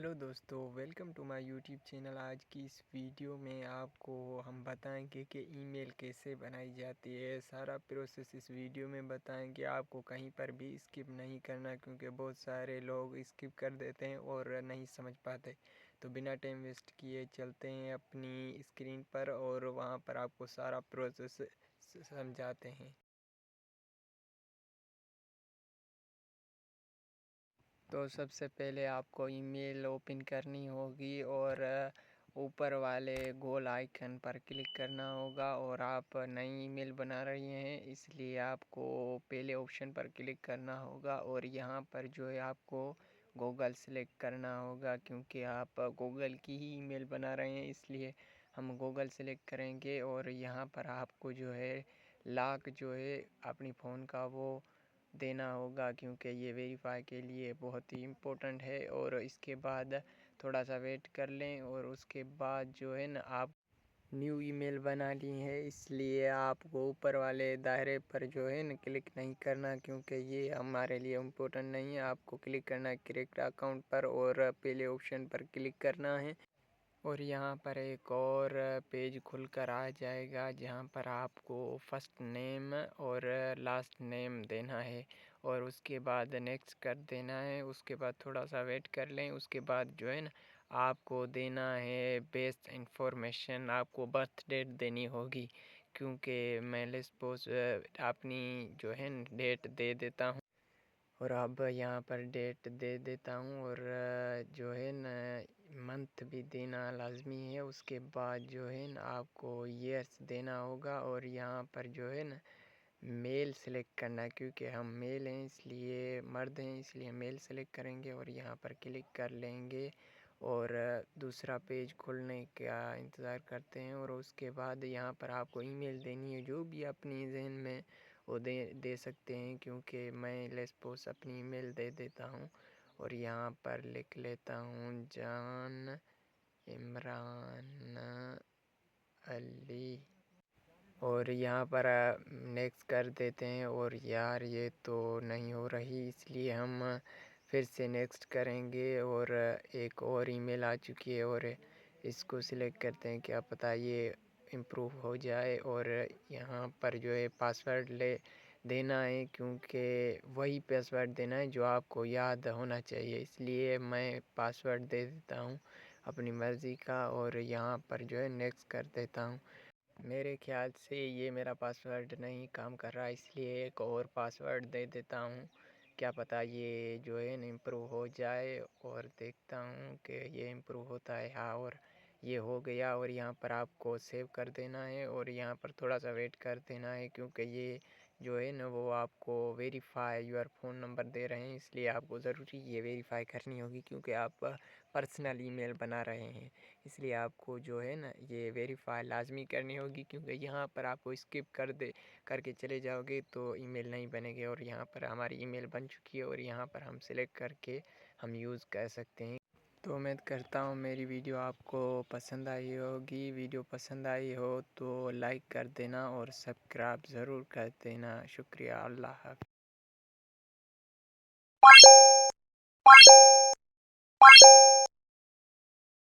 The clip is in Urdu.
ہلو دوستو، welcome to my YouTube channel. آج کی اس ویڈیو میں آپ کو ہم بتائیں گے کہ ای میل کیسے بنائی جاتی ہے۔ سارا پروسیس اس ویڈیو میں بتائیں گے، آپ کو کہیں پر بھی اسکپ نہیں کرنا، کیونکہ بہت سارے لوگ اسکپ کر دیتے ہیں اور نہیں سمجھ پاتے۔ تو بنا ٹائم ویسٹ کیے چلتے ہیں اپنی اسکرین پر اور وہاں پر آپ کو سارا پروسیس سمجھاتے ہیں۔ تو سب سے پہلے آپ کو ای میل اوپن کرنی ہوگی اور اوپر والے گول آئیکن پر کلک کرنا ہوگا، اور آپ نئی ای میل بنا رہے ہیں اس لیے آپ کو پہلے آپشن پر کلک کرنا ہوگا، اور یہاں پر جو ہے آپ کو گوگل سلیکٹ کرنا ہوگا، کیونکہ آپ گوگل کی ہی ای میل بنا رہے ہیں اس لیے ہم گوگل سلیکٹ کریں گے۔ اور یہاں پر آپ کو جو ہے لاک جو ہے اپنی فون کا وہ دینا ہوگا، کیونکہ یہ ویریفائی کے لیے بہت ہی امپورٹنٹ ہے۔ اور اس کے بعد تھوڑا سا ویٹ کر لیں، اور اس کے بعد جو ہے نا آپ نیو ای میل بنا لی ہے، اس لیے آپ کو اوپر والے دائرے پر جو ہے نا کلک نہیں کرنا، کیونکہ یہ ہمارے لیے امپورٹنٹ نہیں ہے۔ آپ کو کلک کرنا ہے کریکٹ اکاؤنٹ پر اور پہلے آپشن پر کلک کرنا ہے، اور یہاں پر ایک اور پیج کھل کر آ جائے گا جہاں پر آپ کو فرسٹ نیم اور لاسٹ نیم دینا ہے، اور اس کے بعد نیکسٹ کر دینا ہے۔ اس کے بعد تھوڑا سا ویٹ کر لیں، اس کے بعد جو ہے نا آپ کو دینا ہے بیسٹ انفارمیشن، آپ کو برتھ ڈیٹ دینی ہوگی، کیونکہ میں لیسپوز اپنی جو ہے ڈیٹ دے دیتا ہوں، اور اب یہاں پر ڈیٹ دے دیتا ہوں، اور جو ہے نا منتھ بھی دینا لازمی ہے۔ اس کے بعد جو ہے نا آپ کو ایئرس دینا ہوگا، اور یہاں پر جو ہے نا میل سلیکٹ کرنا ہے، کیونکہ ہم میل ہیں اس لیے مرد ہیں اس لیے میل سلیکٹ کریں گے، اور یہاں پر کلک کر لیں گے، اور دوسرا پیج کھلنے کا انتظار کرتے ہیں۔ اور اس کے بعد یہاں پر آپ کو ای میل دینی ہے، جو بھی اپنی ذہن میں وہ دے سکتے ہیں، کیونکہ میں لیسپوس اپنی ای میل دے دیتا ہوں، اور یہاں پر لکھ لیتا ہوں جان عمران علی، اور یہاں پر نیکسٹ کر دیتے ہیں۔ اور یار یہ تو نہیں ہو رہی، اس لیے ہم پھر سے نیکسٹ کریں گے، اور ایک اور ای میل آ چکی ہے اور اس کو سلیکٹ کرتے ہیں، کیا پتہ یہ امپروو ہو جائے۔ اور یہاں پر جو ہے پاسورڈ دینا ہے، کیونکہ وہی پاسورڈ دینا ہے جو آپ کو یاد ہونا چاہیے، اس لیے میں پاسورڈ دے دیتا ہوں اپنی مرضی کا، اور یہاں پر جو ہے نیکسٹ کر دیتا ہوں۔ میرے خیال سے یہ میرا پاسورڈ نہیں کام کر رہا، اس لیے ایک اور پاسورڈ دے دیتا ہوں، کیا پتہ یہ جو ہے نا امپروو ہو جائے، اور دیکھتا ہوں کہ یہ امپروو ہوتا ہے۔ ہاں، اور یہ ہو گیا، اور یہاں پر آپ کو سیو کر دینا ہے، اور یہاں پر تھوڑا سا ویٹ کر دینا ہے، کیونکہ یہ جو ہے نا وہ آپ کو ویریفائی یور فون نمبر دے رہے ہیں، اس لیے آپ کو ضروری یہ ویریفائی کرنی ہوگی، کیونکہ آپ پرسنل ای میل بنا رہے ہیں، اس لیے آپ کو جو ہے نا یہ ویریفائی لازمی کرنی ہوگی، کیونکہ یہاں پر آپ کو اسکپ کر کے چلے جاؤ گے تو ای میل نہیں بنے گی، اور یہاں پر ہماری ای میل بن چکی ہے، اور یہاں پر ہم سلیکٹ کر کے ہم یوز کر سکتے ہیں۔ تو امید کرتا ہوں میری ویڈیو آپ کو پسند آئی ہوگی۔ ویڈیو پسند آئی ہو تو لائک کر دینا اور سبسکرائب ضرور کر دینا۔ شکریہ، اللہ حافظ۔